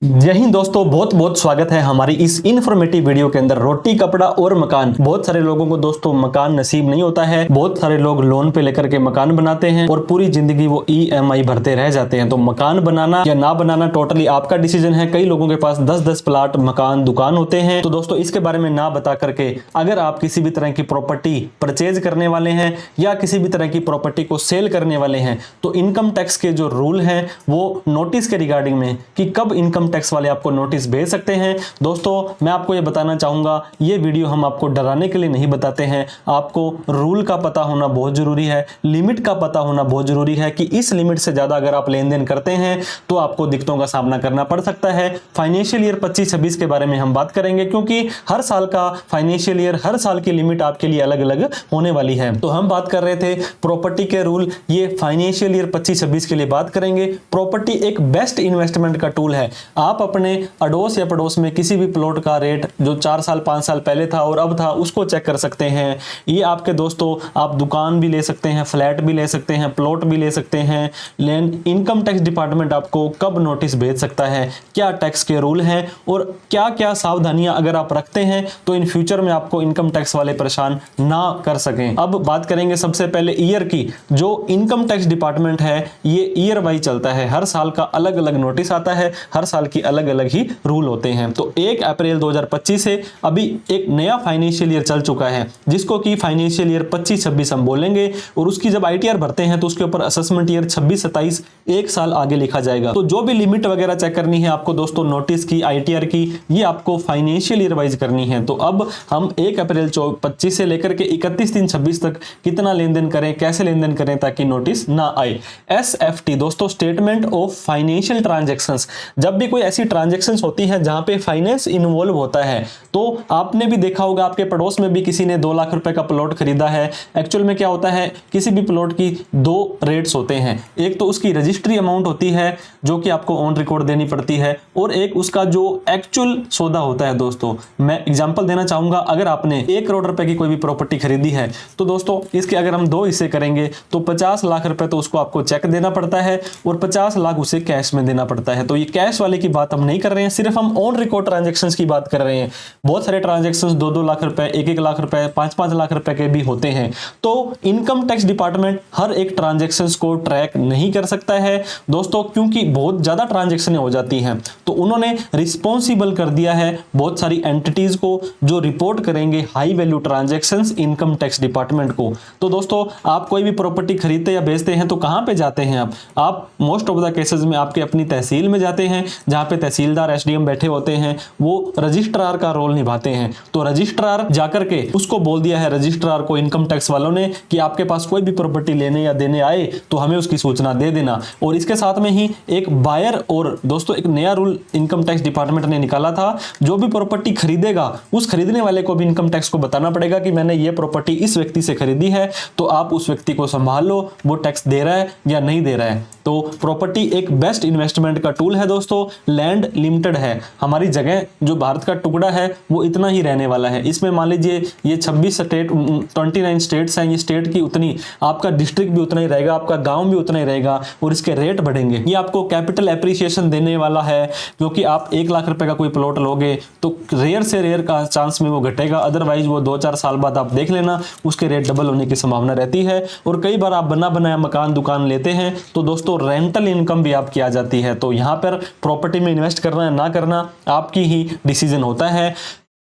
जय हिंद दोस्तों, बहुत बहुत स्वागत है हमारी इस इन्फॉर्मेटिव वीडियो के अंदर। रोटी कपड़ा और मकान, बहुत सारे लोगों को दोस्तों मकान नसीब नहीं होता है। बहुत सारे लोग लोन पे लेकर के मकान बनाते हैं और पूरी जिंदगी वो EMI भरते रह जाते हैं। तो मकान बनाना या ना बनाना टोटली आपका डिसीजन है। कई लोगों के पास 10-10 प्लाट, मकान, दुकान होते हैं। तो दोस्तों इसके बारे में ना बता करके अगर आप किसी भी तरह की प्रॉपर्टी परचेज करने वाले हैं या किसी भी तरह की प्रॉपर्टी को सेल करने वाले हैं, तो इनकम टैक्स के जो रूल है वो नोटिस के रिगार्डिंग में कि कब इनकम टैक्स वाले आपको नोटिस भेज सकते हैं। दोस्तों मैं आपको ये बताना चाहूंगा, ये वीडियो हम आपको डराने के लिए नहीं बताते हैं। आपको रूल का पता होना बहुत जरूरी है, लिमिट का पता होना बहुत जरूरी है कि इस लिमिट से ज्यादा अगर आप लेन देन करते हैं तो आपको दिक्कतों का सामना करना पड़ सकता है। फाइनेंशियल ईयर 25-26 के बारे में हम बात करेंगे, क्योंकि हर साल का फाइनेंशियल ईयर, हर साल की लिमिट आपके लिए अलग अलग होने वाली है। तो हम बात कर रहे थे प्रॉपर्टी के रूल, ये फाइनेंशियल ईयर 25-26 के लिए बात करेंगे। प्रॉपर्टी एक बेस्ट इन्वेस्टमेंट का टूल है। आप अपने अड़ोस या पड़ोस में किसी भी प्लॉट का रेट जो 4 साल 5 साल पहले था और अब था, उसको चेक कर सकते हैं। ये आपके दोस्तों, आप दुकान भी ले सकते हैं, फ्लैट भी ले सकते हैं, प्लॉट भी ले सकते हैं। लेकिन इनकम टैक्स डिपार्टमेंट आपको कब नोटिस भेज सकता है, क्या टैक्स के रूल हैं और क्या क्या सावधानियां अगर आप रखते हैं तो इन फ्यूचर में आपको इनकम टैक्स वाले परेशान ना कर सकें। अब बात करेंगे सबसे पहले ईयर की। जो इनकम टैक्स डिपार्टमेंट है ये ईयर वाइज चलता है, हर साल का अलग अलग नोटिस आता है, हर साल की अलग अलग ही रूल होते हैं। तो 1 अप्रैल 2025 से अभी एक नया फाइनेंशियल ईयर चल चुका है, जिसको कि फाइनेंशियल ईयर 25-26 हम बोलेंगे। और उसकी जब ITR भरते हैं तो उसके ऊपर असेसमेंट ईयर 26-27 एक साल आगे लिखा जाएगा। तो जो भी लिमिट वगैरह चेक करनी है आपको दोस्तों, नोटिस की, ITR की, ये आपको फाइनेंशियल ईयर वाइज करनी है। तो अब हम 1 अप्रैल 25 से लेकर के 31/3/26 तक कितना लेन देन करें, कैसे लेन देन करें ताकि नोटिस ना आए। SFT दोस्तों, स्टेटमेंट ऑफ फाइनेंशियल ट्रांजैक्शंस। जब भी कोई ऐसी ट्रांजैक्शंस होती है जहां पे फाइनेंस इन्वॉल्व होता है, तो आपने भी देखा होगा, आपके पड़ोस में भी किसी ने 2 लाख रुपए का प्लॉट खरीदा है। एक्चुअल में क्या होता है, किसी भी प्लॉट की 2 रेट्स होते हैं। एक तो उसकी रजिस्ट्री अमाउंट होती है जो कि आपको ऑन रिकॉर्ड देनी पड़ती है, और एक उसका जो एक्चुअल सौदा होता है। दोस्तों मैं एग्जांपल देना चाहूंगा, अगर आपने 1 करोड़ रुपए की कोई भी प्रॉपर्टी खरीदी है तो दोस्तों इसके अगर हम 2 हिस्से करेंगे तो 50 लाख रुपए तो उसको आपको चेक देना पड़ता है और 50 लाख उसे कैश में देना पड़ता है। तो ये कैश वाले की बात हम नहीं कर रहे हैं, सिर्फ हम ऑन रिकॉर्ड ट्रांजैक्शंस की बात कर रहे हैं। बहुत सारे ट्रांजैक्शंस 2-2 लाख रुपए, 1-1 लाख रुपए, 5-5 लाख रुपए के भी होते हैं। तो इनकम टैक्स डिपार्टमेंट हर एक ट्रांजैक्शंस को ट्रैक नहीं कर सकता है दोस्तों, क्योंकि बहुत ज्यादा ट्रांजैक्शन हो जाती हैं। तो उन्होंने रिस्पॉन्सिबल कर दिया है बहुत सारी एंटिटीज को जो रिपोर्ट करेंगे high value transactions income tax department को। तो दोस्तों आप कोई भी प्रॉपर्टी खरीदते या बेचते हैं तो कहां पे जाते हैं आप मोस्ट ऑफ द केसेस में आपके अपनी तहसील में जाते हैं, जहां पे तहसीलदार SDM बैठे होते हैं, वो रजिस्ट्रार का रोल निभाते हैं। तो रजिस्ट्रार जाकर के उसको बोल दिया है, रजिस्ट्रार को इनकम टैक्स वालों ने, कि आपके पास कोई भी प्रॉपर्टी लेने या देने आए तो हमें उसकी सूचना दे देना। और इसके साथ में ही एक बायर, और दोस्तों एक नया रूल इनकम टैक्स डिपार्टमेंट ने निकाला था, जो भी प्रॉपर्टी खरीदेगा उस खरीदने वाले को भी इनकम टैक्स को बताना पड़ेगा कि मैंने ये प्रॉपर्टी इस व्यक्ति से खरीदी है, तो आप उस व्यक्ति को संभाल लो, वो टैक्स दे रहा है या नहीं दे रहा है। तो प्रॉपर्टी एक बेस्ट इन्वेस्टमेंट का टूल है दोस्तों। लैंड लिमिटेड है, हमारी जगह जो भारत का टुकड़ा है वो इतना ही रहने वाला है। इसमें मान लीजिए ये 26 स्टेट, 29 स्टेट्स हैं, ये स्टेट की उतनी, आपका डिस्ट्रिक्ट भी उतना ही रहेगा, आपका गांव भी उतना ही रहेगा, और इसके रेट बढ़ेंगे। ये आपको कैपिटल एप्रिसिएशन देने वाला है, क्योंकि आप 1 लाख रुपए का कोई प्लॉट लोगे तो रेयर से रेयर का चांस में वो घटेगा, अदरवाइज वो 2-4 साल बाद आप देख लेना उसके रेट डबल होने की संभावना रहती है। और कई बार आप बना बनाया मकान, दुकान लेते हैं तो दोस्तों रेंटल इनकम भी आपकी आ जाती है। तो यहां पर प्रॉपर्टी में इन्वेस्ट करना है ना करना आपकी ही डिसीजन होता है।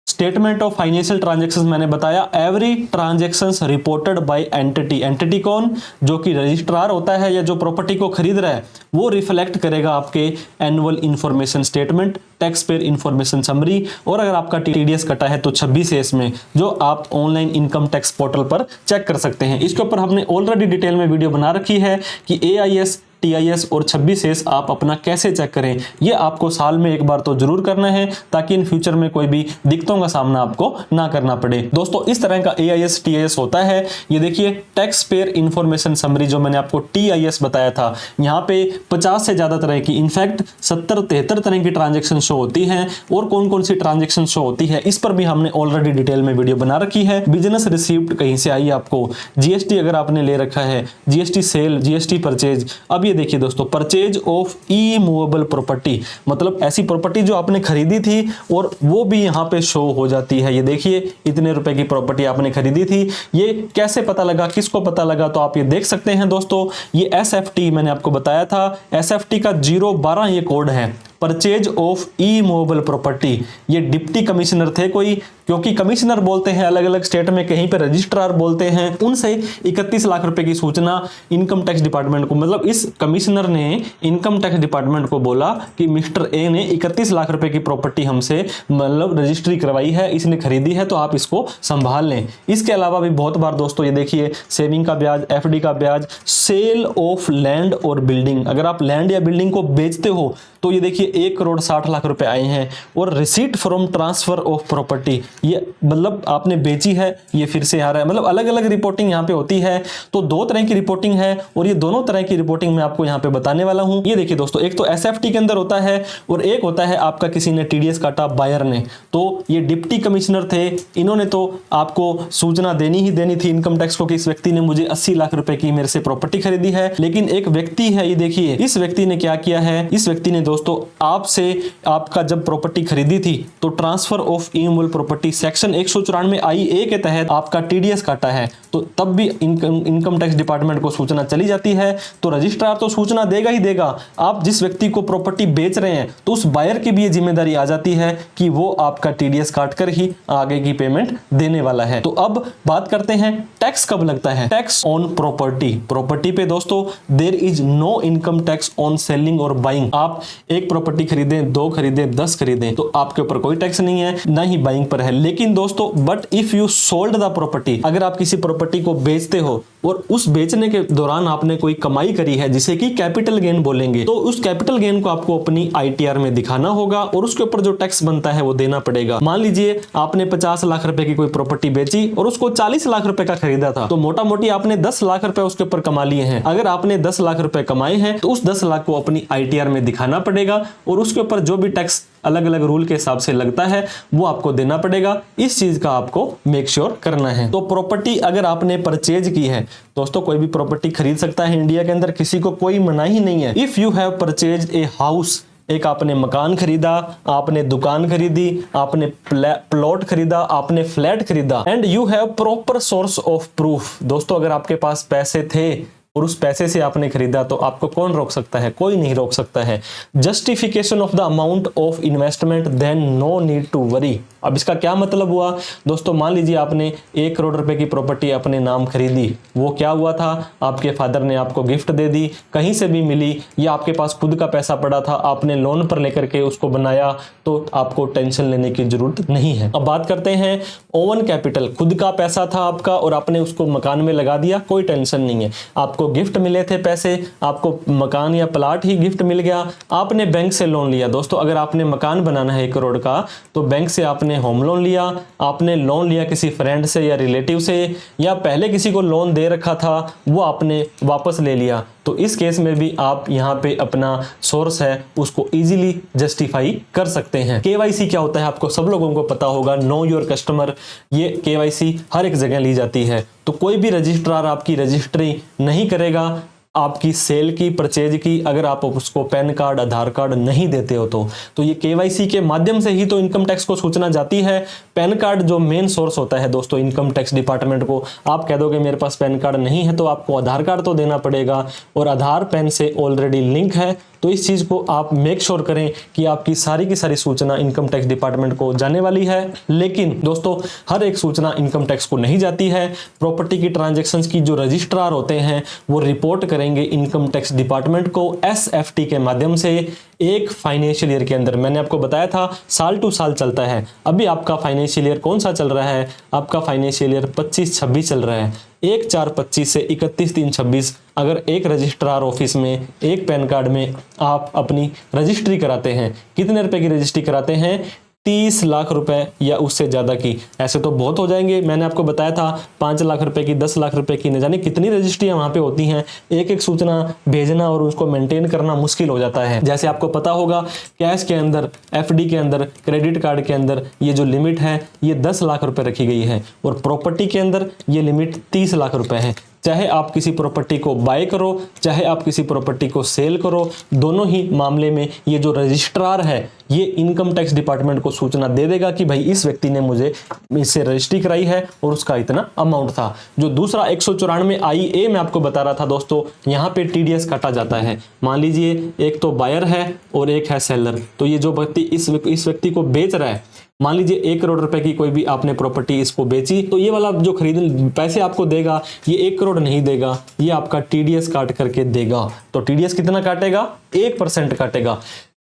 स्टेटमेंट ऑफ फाइनेंशियल ट्रांजैक्शंस मैंने बताया, every transactions reported by entity. Entity कौन, जो कि रजिस्ट्रार होता है या जो प्रॉपर्टी को खरीद रहा है, वो रिफ्लेक्ट करेगा आपके annual information statement, tax payer information summary, और अगर आपका TDS कटा है तो 26 में, जो आप ऑनलाइन इनकम टैक्स पोर्टल पर चेक कर सकते हैं। इसके ऊपर हमने ऑलरेडी डिटेल में वीडियो बना रखी है कि AIS, TIS और 26 आप अपना कैसे चेक करें। ये आपको साल में एक बार तो जरूर करना है, ताकि इन फ्यूचर में कोई भी दिक्कतों का सामना आपको ना करना पड़े। दोस्तों इस तरह का AIS TIS होता है। ये देखिए टैक्स पेयर इंफॉर्मेशन समरी, जो मैंने आपको TIS बताया था, यहाँ पे 50 से ज्यादा तरह की, इनफैक्ट 70-73 तरह की ट्रांजेक्शन शो होती हैं। और कौन कौन सी ट्रांजेक्शन शो होती है इस पर भी हमने ऑलरेडी डिटेल में वीडियो बना रखी है। बिजनेस रिसीप्ट कहीं से आई आपको, GST अगर आपने ले रखा है, GST सेल, GST परचेज, अब ये ये देखिए दोस्तों, purchase of E movable property, मतलब ऐसी प्रॉपर्टी जो आपने खरीदी थी और वो भी यहाँ पे शो हो जाती है। ये देखिए इतने रुपए की प्रॉपर्टी आपने खरीदी थी, ये कैसे पता लगा, किसको पता लगा, तो आप ये देख सकते हैं दोस्तों। ये SFT मैंने आपको बताया था, SFT का 012 ये कोड है, purchase of E movable property. ये डिप्टी कमिश्नर थे कोई, क्योंकि कमिश्नर बोलते हैं अलग अलग स्टेट में, कहीं पे रजिस्ट्रार बोलते हैं, उनसे 31 लाख रुपए की सूचना इनकम टैक्स डिपार्टमेंट को, मतलब इस कमिश्नर ने इनकम टैक्स डिपार्टमेंट को बोला कि मिस्टर ए ने 31 लाख रुपए की प्रॉपर्टी हमसे मतलब रजिस्ट्री करवाई है, इसने खरीदी है, तो आप इसको संभाल लें। इसके अलावा भी बहुत बार दोस्तों ये देखिए, सेविंग का ब्याज, FD का ब्याज, सेल ऑफ लैंड और बिल्डिंग, अगर आप लैंड या बिल्डिंग को बेचते हो तो ये देखिए 1 करोड़ 60 लाख रुपए आए हैं। और receipt from transfer of property, ये मतलब आपने बेची है, ये फिर से आ रहा है, मतलब अलग अलग रिपोर्टिंग यहाँ पे होती है। तो 2 तरह की रिपोर्टिंग है और ये दोनों तरह की रिपोर्टिंग मैं आपको यहाँ पे बताने वाला हूँ। ये देखिए दोस्तों, एक तो SFT के अंदर होता है और एक होता है आपका किसी ने TDS काटा बायर ने। तो ये डिप्टी कमिश्नर थे, इन्होंने तो आपको सूचना देनी ही देनी थी इनकम टैक्स को कि इस व्यक्ति ने मुझे 80 लाख रुपए की मेरे से प्रॉपर्टी खरीदी है। लेकिन एक व्यक्ति है, ये देखिए इस व्यक्ति ने क्या किया है, इस व्यक्ति ने दोस्तों आपसे आपका जब प्रॉपर्टी खरीदी थी तो transfer of immovable property section 194 IA के तहत आपका TDS काटा है, तो तब भी इनकम टैक्स डिपार्टमेंट को सूचना चली जाती है। तो रजिस्ट्रार तो सूचना देगा ही देगा, आप जिस व्यक्ति को प्रॉपर्टी बेच रहे हैं तो उस बायर की भी ये जिम्मेदारी आ जाती है कि वो आपका TDS काट कर ही आगे की पेमेंट देने वाला है। तो अब बात करते हैं टैक्स कब लगता है। टैक्स ऑन प्रॉपर्टी, प्रॉपर्टी पे दोस्तों there is no income tax on selling और बाइंग। आप एक प्रॉपर्टी खरीदें, 2 खरीदें, 10 खरीदें तो आपके ऊपर कोई टैक्स नहीं है, ना ही बाइंग पर है। लेकिन दोस्तों but if you sold the property, अगर आप किसी प्रॉपर्टी को बेचते हो और उस बेचने के दौरान आपने कोई कमाई करी है जिसे कि कैपिटल गेन बोलेंगे, तो उस कैपिटल गेन को आपको अपनी ITR में दिखाना होगा और उसके ऊपर जो टैक्स बनता है वो देना पड़ेगा। मान लीजिए आपने 50 लाख रुपए की कोई प्रॉपर्टी बेची और उसको 40 लाख रुपए का खरीदा था, तो मोटा मोटी आपने 10 लाख रुपए उसके ऊपर कमा लिए हैं। अगर आपने 10 लाख रुपए कमाए हैं तो उस 10 लाख को अपनी ITR में दिखाना पड़ेगा और उसके ऊपर जो भी टैक्स अलग अलग रूल के हिसाब से लगता है वो आपको देना पड़ेगा। इस चीज का आपको मेक श्योर करना है। तो प्रॉपर्टी अगर आपने परचेज की है, दोस्तों कोई भी प्रॉपर्टी खरीद सकता है इंडिया के अंदर, किसी को कोई मनाही नहीं है। If you have purchase a house, एक आपने मकान खरीदा, आपने दुकान खरीदी, आपने प्लॉट खरीदा, आपने फ्लैट खरीदा, and you have proper source of proof. दोस्तों अगर आपके पास पैसे थे और उस पैसे से आपने खरीदा तो आपको कौन रोक सकता है, कोई नहीं रोक सकता है। Justification of the amount of investment, then no need to worry. अब इसका क्या मतलब हुआ दोस्तों, मान लीजिए आपने 1 करोड़ रुपए की प्रॉपर्टी अपने नाम खरीदी, वो क्या हुआ था, आपके फादर ने आपको गिफ्ट दे दी, कहीं से भी मिली, या आपके पास खुद का पैसा पड़ा था, आपने लोन पर लेकर के उसको बनाया, तो आपको टेंशन लेने की जरूरत नहीं है। अब बात करते हैं ओवन कैपिटल, खुद का पैसा था आपका और आपने उसको मकान में लगा दिया, कोई टेंशन नहीं है। आपको गिफ्ट मिले थे पैसे, आपको मकान या प्लाट ही गिफ्ट मिल गया, आपने बैंक से लोन लिया। दोस्तों अगर आपने मकान बनाना है 1 करोड़ का तो बैंक से आपने होम लोन लिया, आपने लोन लिया किसी फ्रेंड से या रिलेटिव से, या पहले किसी को लोन दे रखा था वो आपने वापस ले लिया, तो इस केस में भी आप यहाँ पे अपना सोर्स है उसको इजीली जस्टिफाई कर सकते हैं। KYC क्या होता है आपको सब लोगों को पता होगा, नो योर कस्टमर। ये KYC हर एक जगह ली जाती है, तो कोई भी रजिस्ट्रार आपकी रजिस्ट्री नहीं करेगा आपकी सेल की, परचेज की, अगर आप उसको पैन कार्ड, आधार कार्ड नहीं देते हो तो ये KYC के माध्यम से ही तो इनकम टैक्स को सूचना जाती है। पैन कार्ड जो मेन सोर्स होता है दोस्तों इनकम टैक्स डिपार्टमेंट को, आप कह दोगे मेरे पास पैन कार्ड नहीं है तो आपको आधार कार्ड तो देना पड़ेगा, और आधार पैन से ऑलरेडी लिंक है, तो इस चीज को आप मेक श्योर करें कि आपकी सारी की सारी सूचना इनकम टैक्स डिपार्टमेंट को जाने वाली है। लेकिन दोस्तों हर एक सूचना इनकम टैक्स को नहीं जाती है। प्रॉपर्टी की ट्रांजैक्शंस की जो रजिस्ट्रार होते हैं वो रिपोर्ट करेंगे इनकम टैक्स डिपार्टमेंट को SFT के माध्यम से एक फाइनेंशियल ईयर के अंदर। मैंने आपको बताया था साल टू साल चलता है। अभी आपका फाइनेंशियल ईयर कौन सा चल रहा है, आपका फाइनेंशियल ईयर 25-26 चल रहा है। 1/4/25 से 31/3/26 अगर एक रजिस्ट्रार ऑफिस में एक पैन कार्ड में आप अपनी रजिस्ट्री कराते हैं, कितने रुपए की रजिस्ट्री कराते हैं, 30 लाख रुपए या उससे ज्यादा की। ऐसे तो बहुत हो जाएंगे, मैंने आपको बताया था 5 लाख रुपए की, 10 लाख रुपए की, न जाने कितनी रजिस्ट्रियां वहां पे होती हैं। एक एक सूचना भेजना और उसको मेंटेन करना मुश्किल हो जाता है। जैसे आपको पता होगा कैश के अंदर, FD के अंदर, क्रेडिट कार्ड के अंदर ये जो लिमिट है ये 10 लाख रुपए रखी गई है, और प्रॉपर्टी के अंदर ये लिमिट 30 लाख रुपए है। चाहे आप किसी प्रॉपर्टी को बाय करो, चाहे आप किसी प्रॉपर्टी को सेल करो, दोनों ही मामले में ये जो रजिस्ट्रार है ये इनकम टैक्स डिपार्टमेंट को सूचना दे देगा कि भाई इस व्यक्ति ने मुझे इससे रजिस्ट्री कराई है और उसका इतना अमाउंट था। जो दूसरा 194 IA में आपको बता रहा था दोस्तों, यहाँ पे TDS काटा जाता है। मान लीजिए एक तो बायर है और एक है सेलर, तो ये जो व्यक्ति इस व्यक्ति को बेच रहा है, मान लीजिए 1 करोड़ रुपए की कोई भी आपने प्रॉपर्टी इसको बेची, तो ये वाला जो खरीदने पैसे आपको देगा ये 1 करोड़ नहीं देगा, ये आपका TDS काट करके देगा। तो TDS कितना काटेगा? 1% काटेगा।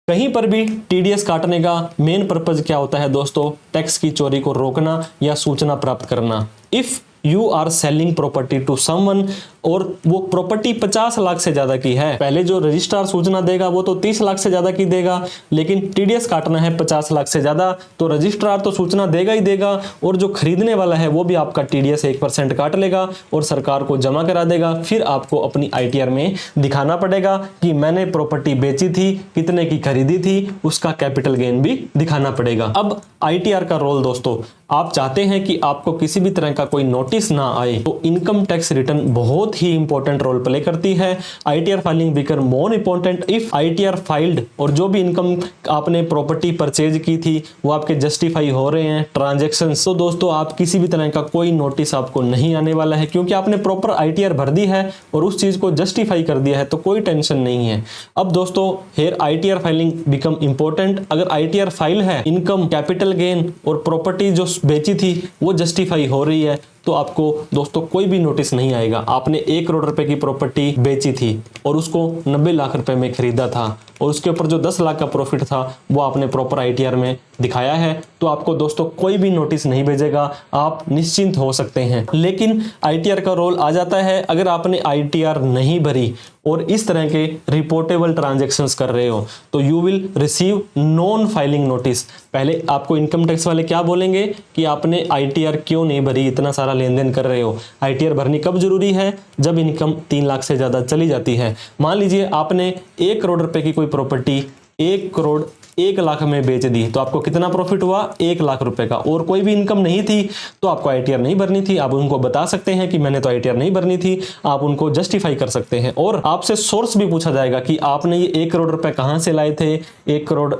कहीं पर भी TDS काटने का मेन पर्पज क्या होता है दोस्तों? टैक्स की चोरी को रोकना या सूचना प्राप्त करना। If you are selling property to someone और वो प्रॉपर्टी 50 लाख से ज्यादा की है, पहले जो रजिस्ट्रार सूचना देगा वो तो 30 लाख से ज्यादा की देगा, लेकिन TDS काटना है 50 लाख से ज्यादा, तो रजिस्ट्रार तो सूचना देगा ही देगा और जो खरीदने वाला है वो भी आपका TDS 1% काट लेगा और सरकार को जमा करा देगा। फिर आपको अपनी ITR में दिखाना पड़ेगा कि मैंने प्रॉपर्टी बेची थी, कितने की खरीदी थी, उसका कैपिटल गेन भी दिखाना पड़ेगा। अब ITR का रोल दोस्तों, आप चाहते हैं कि आपको किसी भी तरह का कोई नोटिस ना आए, तो इनकम टैक्स रिटर्न बहुत ही इंपॉर्टेंट रोल प्ले करती है। ITR filing become more important if ITR filed, और जो भी इनकम आपने प्रॉपर्टी परचेज की थी वो आपके जस्टिफाई हो रहे हैं ट्रांजैक्शन। तो दोस्तों आप किसी भी तरह का कोई नोटिस आपको नहीं आने वाला है, क्योंकि आपने प्रॉपर ITR भर दी है और उस चीज को जस्टिफाई कर दिया है, तो कोई टेंशन नहीं है। अब दोस्तों here ITR filing become important. अगर ITR फाइल है, इनकम, कैपिटल गेन और प्रॉपर्टी जो बेची थी वो जस्टिफाई हो रही है, तो आपको दोस्तों कोई भी नोटिस नहीं आएगा। आपने 1 करोड़ रुपए की प्रॉपर्टी बेची थी और उसको 90 लाख रुपए में खरीदा था और उसके ऊपर जो 10 लाख का प्रॉफिट था वो आपने प्रॉपर ITR में दिखाया है, तो आपको दोस्तों कोई भी नोटिस नहीं भेजेगा, आप निश्चिंत हो सकते हैं। लेकिन ITR का रोल आ जाता है अगर आपने ITR नहीं भरी और इस तरह के रिपोर्टेबल ट्रांजैक्शंस कर रहे हो, तो you will receive non filing notice. पहले आपको इनकम टैक्स वाले क्या बोलेंगे कि आपने ITR क्यों नहीं भरी, इतना सारा लेन देन कर रहे हो। ITR भरनी कब जरूरी है? जब इनकम 3 लाख से ज्यादा चली जाती है। मान लीजिए आपने 1 करोड़ रुपए की कोई प्रॉपर्टी 1 करोड़ 1 लाख में बेच दी, तो आपको कितना प्रॉफिट हुआ? 1 लाख रुपए का, और कोई भी इनकम नहीं थी तो आपको ITR नहीं भरनी थी। आप उनको बता सकते हैं कि मैंने तो ITR नहीं भरनी थी, आप उनको जस्टिफाई कर सकते हैं और आपसे सोर्स भी पूछा जाएगा कि आपने ये 1 करोड़ रुपए कहां से लाए थे, 1 करोड़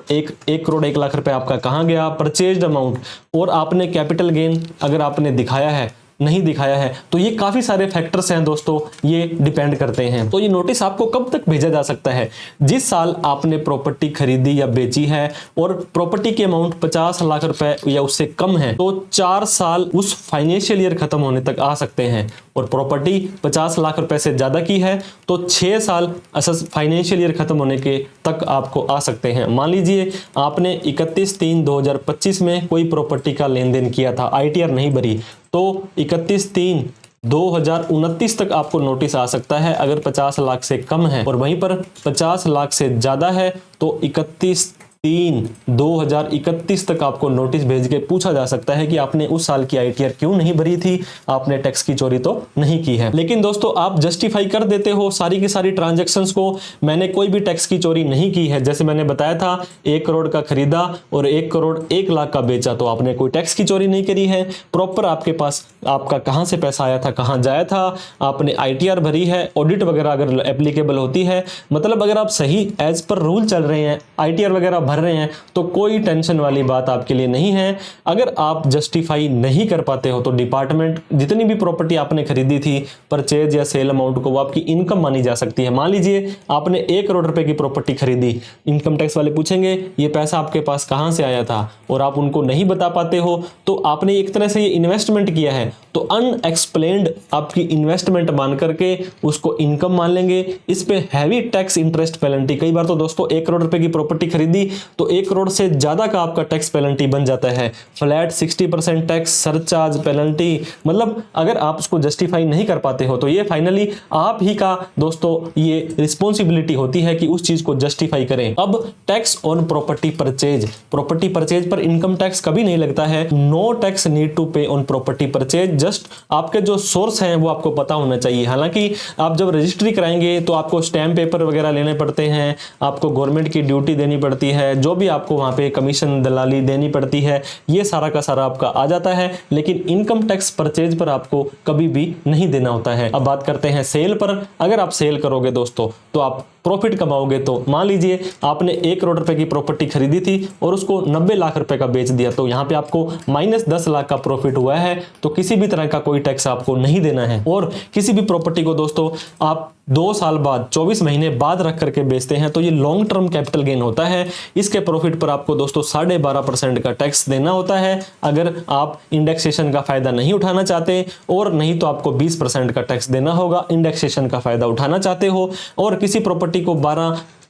1 लाख रुपए आपका कहां गया, परचेज्ड अमाउंट, और आपने कैपिटल गेन अगर आपने दिखाया है, नहीं दिखाया है, तो ये काफी सारे फैक्टर्स हैं दोस्तों, ये डिपेंड करते हैं। तो ये नोटिस आपको कब तक भेजा जा सकता है? जिस साल आपने प्रॉपर्टी खरीदी या बेची है और प्रॉपर्टी की अमाउंट 50 लाख रुपए या उससे कम है, तो 4 साल उस फाइनेंशियल ईयर खत्म होने तक आ सकते हैं, और प्रॉपर्टी 50 लाख रुपए से ज्यादा की है तो 6 साल फाइनेंशियल ईयर खत्म होने के तक आपको आ सकते हैं। मान लीजिए आपने 31/3/2025 में कोई प्रॉपर्टी का लेन देन किया था, ITR नहीं भरी, तो 31/3/2029 तक आपको नोटिस आ सकता है अगर 50 लाख से कम है, और वहीं पर 50 लाख से ज्यादा है तो 31/3/2031 तक आपको नोटिस भेज के पूछा जा सकता है कि आपने उस साल की ITR क्यों नहीं भरी थी, आपने टैक्स की चोरी तो नहीं की है। लेकिन दोस्तों आप जस्टिफाई कर देते हो सारी की सारी ट्रांजैक्शंस को, मैंने कोई भी टैक्स की चोरी नहीं की है। जैसे मैंने बताया था 1 करोड़ का खरीदा और 1 करोड़ 1 लाख का बेचा, तो आपने कोई टैक्स की चोरी नहीं करी है। प्रॉपर आपके पास आपका कहां से पैसा आया था, कहां जाया था, आपने ITR भरी है, ऑडिट वगैरह अगर एप्लीकेबल होती है, मतलब अगर आप सही एज पर रूल चल रहे हैं, ITR वगैरह भर रहे हैं, तो कोई टेंशन वाली बात आपके लिए नहीं है। अगर आप जस्टिफाई नहीं कर पाते हो तो डिपार्टमेंट जितनी भी प्रॉपर्टी आपने खरीदी थी परचेज या सेल अमाउंट को, वो आपकी इनकम मानी जा सकती है। मान लीजिए आपने 1 करोड़ रुपए की प्रॉपर्टी खरीदी, इनकम टैक्स वाले पूछेंगे ये पैसा आपके पास कहां से आया था, और आप उनको नहीं बता पाते हो, तो आपने एक तरह से ये इन्वेस्टमेंट किया है, तो अनएक्सप्लेन्ड आपकी इन्वेस्टमेंट मान करके उसको इनकम मान लेंगे। इस पे हैवी टैक्स इंटरेस्ट पेनल्टी, कई बार तो दोस्तों 1 करोड़ रुपए की प्रॉपर्टी खरीदी तो 1 करोड़ से ज्यादा का आपका टैक्स पेनल्टी बन जाता है, फ्लैट 60% टैक्स, सरचार्ज, पेनल्टी, मतलब अगर आप उसको जस्टिफाई नहीं कर पाते हो तो ये फाइनली आप ही का दोस्तों ये रिस्पॉन्सिबिलिटी होती है कि उस चीज को जस्टिफाई करें। अब tax on property purchase, property purchase पर इनकम टैक्स कभी नहीं लगता है। नो टैक्स नीड टू पे ऑन प्रॉपर्टी परचेज, जस्ट आपके जो सोर्स हैं वो आपको पता होना चाहिए। हालांकि आप जब रजिस्ट्री कराएंगे तो आपको स्टैम्प पेपर वगैरह लेने पड़ते हैं, आपको गवर्नमेंट की ड्यूटी देनी पड़ती है, जो भी आपको वहाँ पे कमीशन दलाली देनी पड़ती है, ये सारा का सारा आपका आ जाता है। लेकिन इनकम टैक्स परचेज पर आपको कभी भी नहीं देना होता है। अब बात करते हैं सेल पर। अगर आप सेल करोगे दोस्तों तो आप प्रॉफिट कमाओगे। तो मान लीजिए आपने 1 करोड़ रुपए की प्रॉपर्टी खरीदी थी और उसको 90 लाख रुपए का बेच दिया, तो यहाँ पे आपको -10 लाख का प्रॉफिट हुआ है। तो किसी भी तरह का कोई टैक्स आपको नहीं देना है। और किसी भी प्रॉपर्टी को दोस्तों आप 2 साल बाद 24 महीने बाद रख करके बेचते हैं तो ये लॉन्ग टर्म कैपिटल गेन होता है। इसके प्रॉफिट पर आपको दोस्तों 12.5% का टैक्स देना होता है अगर आप इंडेक्सेशन का फायदा नहीं उठाना चाहते, और नहीं तो आपको 20% का टैक्स देना होगा इंडेक्सेशन का फायदा उठाना चाहते हो। और किसी प्रॉपर्टी को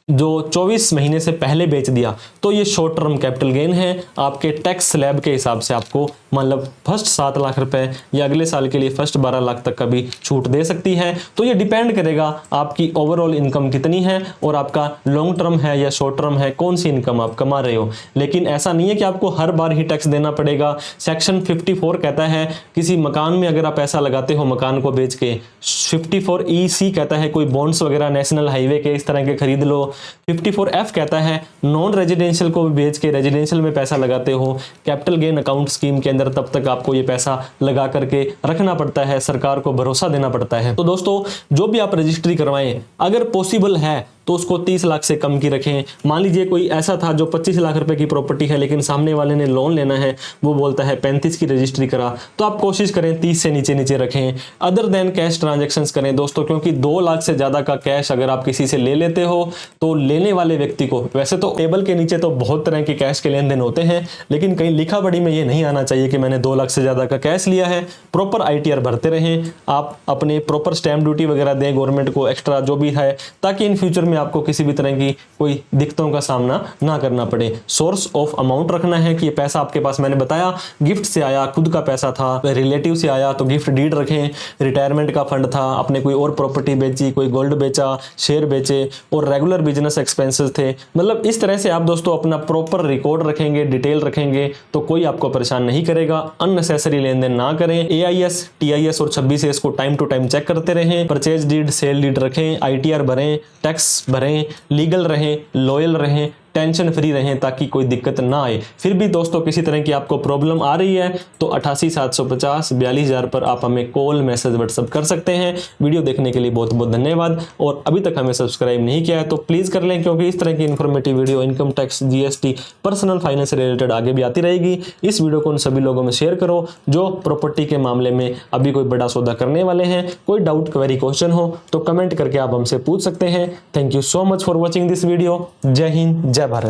24 महीने से पहले बेच दिया तो ये शॉर्ट टर्म कैपिटल गेन है। आपके टैक्स स्लैब के हिसाब से आपको मतलब फर्स्ट 7 लाख रुपए या अगले साल के लिए फर्स्ट 12 लाख तक का भी छूट दे सकती है। तो ये डिपेंड करेगा आपकी ओवरऑल इनकम कितनी है और आपका लॉन्ग टर्म है या शॉर्ट टर्म है, कौन सी इनकम आप कमा रहे हो। लेकिन ऐसा नहीं है कि आपको हर बार ही टैक्स देना पड़ेगा। सेक्शन 54 कहता है किसी मकान में अगर आप पैसा लगाते हो मकान को बेच के, 54EC कहता है कोई बॉन्ड्स वगैरह नेशनल हाईवे के इस तरह के खरीद लो, 54F कहता है नॉन रेजिडेंशियल को बेच के रेजिडेंशियल में पैसा लगाते हो कैपिटल गेन अकाउंट स्कीम के अंदर, तब तक आपको ये पैसा लगा करके रखना पड़ता है, सरकार को भरोसा देना पड़ता है। तो दोस्तों जो भी आप रजिस्ट्री करवाएं अगर पॉसिबल है तो उसको 30 लाख से कम की रखें। मान लीजिए कोई ऐसा था जो 25 लाख रुपए की प्रॉपर्टी है लेकिन सामने वाले ने लोन लेना है, वो बोलता है 35 की रजिस्ट्री करा, तो आप कोशिश करें 30 से नीचे रखें। अदर देन कैश ट्रांजैक्शंस करें दोस्तों, क्योंकि 2 लाख से ज्यादा का कैश अगर आप किसी से ले लेते हो तो लेने वाले व्यक्ति को, वैसे तो टेबल के नीचे तो बहुत तरह के कैश के लेन देन होते हैं, लेकिन कहीं लिखा पढ़ी में ये नहीं आना चाहिए कि मैंने 2 लाख से ज्यादा का कैश लिया है। प्रॉपर ITR भरते रहें, आप अपने प्रॉपर स्टैम्प ड्यूटी वगैरह दें गवर्नमेंट को एक्स्ट्रा जो भी है, ताकि इन फ्यूचर में आपको किसी भी तरह की कोई दिक्कतों का सामना ना करना पड़े। सोर्स ऑफ अमाउंट रखना है कि ये पैसा आपके पास, मैंने बताया गिफ्ट से आया, खुद का पैसा था, रिलेटिव से आया तो गिफ्ट डीड रखें, रिटायरमेंट का फंड था, आपने कोई और प्रॉपर्टी बेची, कोई गोल्ड बेचा, शेयर बेचे, और रेगुलर बिजनेस एक्सपेंसेस थे। मतलब इस तरह से आप दोस्तों अपना प्रॉपर रिकॉर्ड रखेंगे, डिटेल रखेंगे तो कोई आपको परेशान नहीं करेगा। अननेसेसरी लेन देन ना करें। AIS, TIS और 26S को टाइम टू टाइम चेक करते रहें। परचेज डीड, सेल डीड रखें, ITR भरें, टैक्स भरें, लीगल रहें, लॉयल रहें, टेंशन फ्री रहें ताकि कोई दिक्कत ना आए। फिर भी दोस्तों किसी तरह की आपको प्रॉब्लम आ रही है तो 88 750 42,000 पर आप हमें कॉल, मैसेज, व्हाट्सएप कर सकते हैं। वीडियो देखने के लिए बहुत बहुत धन्यवाद। और अभी तक हमें सब्सक्राइब नहीं किया है तो प्लीज़ कर लें, क्योंकि इस तरह की informative video income tax, GST, personal finance से रिलेटेड आगे भी आती रहेगी। इस वीडियो को उन सभी लोगों में शेयर करो जो प्रॉपर्टी के मामले में अभी कोई बड़ा सौदा करने वाले हैं। कोई डाउट, क्वेरी, क्वेश्चन हो तो कमेंट करके आप हमसे पूछ सकते हैं। Thank you so much for watching this video. जय हिंद, जय भारत।